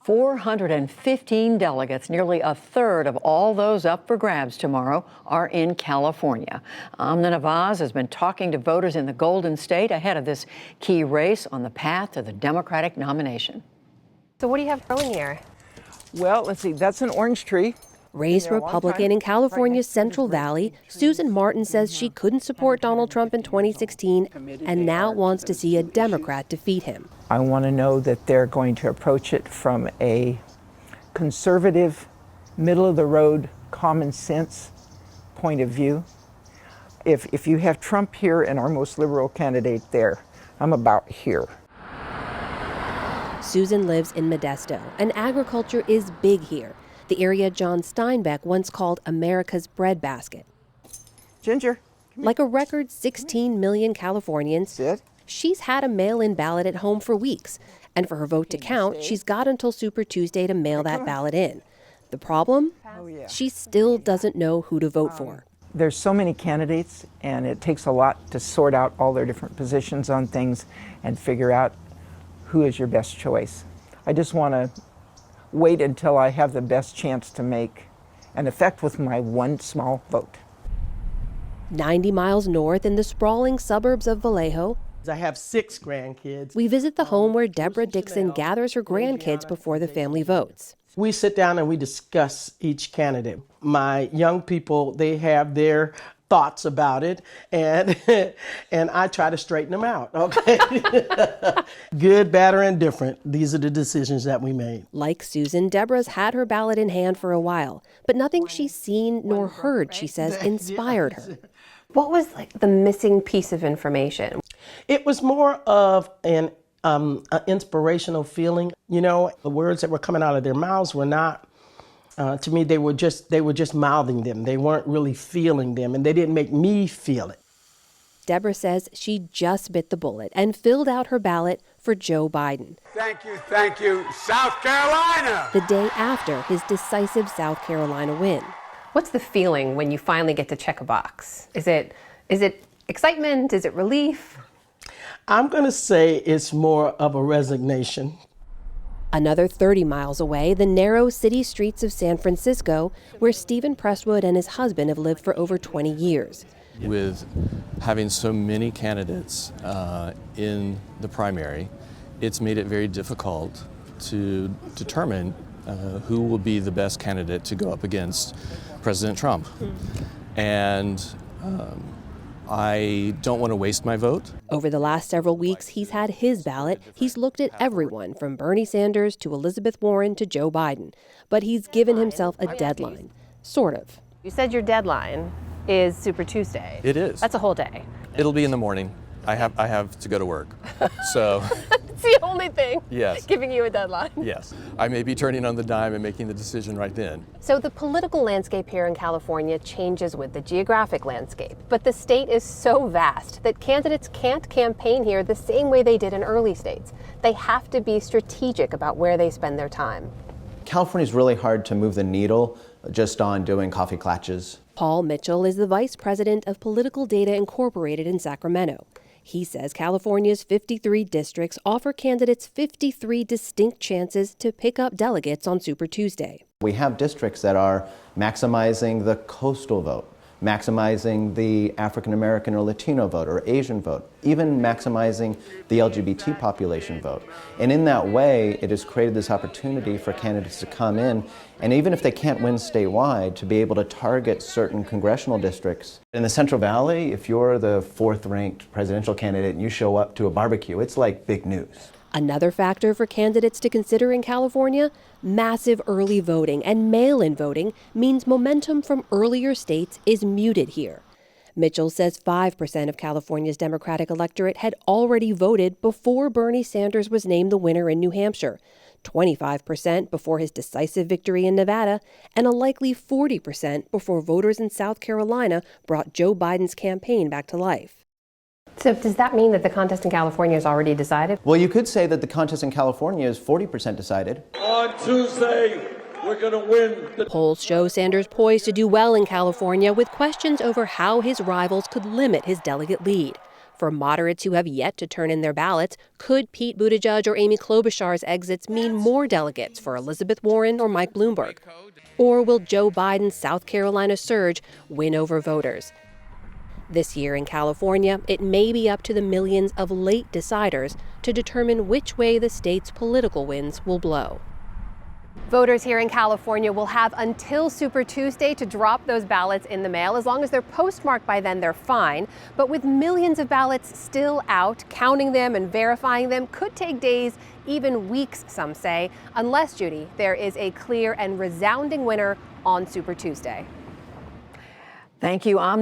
415 delegates, nearly a third of all those up for grabs tomorrow, are in California. Amna Nawaz has been talking to voters in the Golden State ahead of this key race on the path to the Democratic nomination. So what do you have growing here? Well, let's see, that's an orange tree. Raised Republican in California's Central Valley, Susan Martin says she couldn't support Donald Trump in 2016 and now wants to see a Democrat defeat him. I want to know that they're going to approach it from a conservative, middle-of-the-road, common sense point of view. If you have Trump here and our most liberal candidate there, I'm about here. Susan lives in Modesto, and agriculture is big here. The area John Steinbeck once called America's breadbasket. Ginger. Like a record 16 million Californians, Sit. She's had a mail-in ballot at home for weeks. And for her vote to count, she's got until Super Tuesday to mail that ballot in. The problem? She still doesn't know who to vote for. There's so many candidates, and it takes a lot to sort out all their different positions on things and figure out who is your best choice. I just want to wait until I have the best chance to make an effect with my one small vote. 90 miles north in the sprawling suburbs of Vallejo, I have 6 grandkids. we visit the home where Deborah Dixon gathers her grandkids before the family votes. We sit down and we discuss each candidate. My young people, they have their thoughts about it, and I try to straighten them out, okay? Good, bad, or indifferent, these are the decisions that we made. Like Susan, Deborah's had her ballot in hand for a while, but nothing she's seen nor heard, she says, inspired her. What was like the missing piece of information? It was more of an inspirational feeling. You know, the words that were coming out of their mouths were not, to me, they were just mouthing them. They weren't really feeling them, and they didn't make me feel it. Deborah says she just bit the bullet and filled out her ballot for Joe Biden. Thank you, South Carolina! The day after his decisive South Carolina win. What's the feeling when you finally get to check a box? Is it excitement? Is it relief? I'm going to say it's more of a resignation. Another 30 miles away, the narrow city streets of San Francisco, where Stephen Presswood and his husband have lived for over 20 years. With having so many candidates in the primary, it's made it very difficult to determine who will be the best candidate to go up against President Trump. And I don't want to waste my vote. Over the last several weeks, he's had his ballot. He's looked at everyone from Bernie Sanders to Elizabeth Warren to Joe Biden. But he's given himself a deadline, sort of. You said your deadline is Super Tuesday. It is. That's a whole day. It'll be in the morning. I have to go to work. So It's the only thing yes. giving you a deadline. Yes. I may be turning on the dime and making the decision right then. So the political landscape here in California changes with the geographic landscape. But the state is so vast that candidates can't campaign here the same way they did in early states. They have to be strategic about where they spend their time. California is really hard to move the needle just on doing coffee klatches. Paul Mitchell is the vice president of Political Data Incorporated in Sacramento. He says California's 53 districts offer candidates 53 distinct chances to pick up delegates on Super Tuesday. We have districts that are maximizing the coastal vote, maximizing the African American or Latino vote or Asian vote, even maximizing the LGBT population vote. And in that way, it has created this opportunity for candidates to come in, and even if they can't win statewide, to be able to target certain congressional districts. In the Central Valley, if you're the 4th-ranked presidential candidate and you show up to a barbecue, it's like big news. Another factor for candidates to consider in California, massive early voting and mail-in voting means momentum from earlier states is muted here. Mitchell says 5% of California's Democratic electorate had already voted before Bernie Sanders was named the winner in New Hampshire, 25% before his decisive victory in Nevada, and a likely 40% before voters in South Carolina brought Joe Biden's campaign back to life. So does that mean that the contest in California is already decided? Well, you could say that the contest in California is 40% decided. On Tuesday, we're going to win. Polls show Sanders poised to do well in California with questions over how his rivals could limit his delegate lead. For moderates who have yet to turn in their ballots, could Pete Buttigieg or Amy Klobuchar's exits mean more delegates for Elizabeth Warren or Mike Bloomberg? Or will Joe Biden's South Carolina surge win over voters? This year in California, it may be up to the millions of late deciders to determine which way the state's political winds will blow. Voters here in California will have until Super Tuesday to drop those ballots in the mail. As long as they're postmarked by then, they're fine. But with millions of ballots still out, counting them and verifying them could take days, even weeks, some say, unless, Judy, there is a clear and resounding winner on Super Tuesday. Thank you.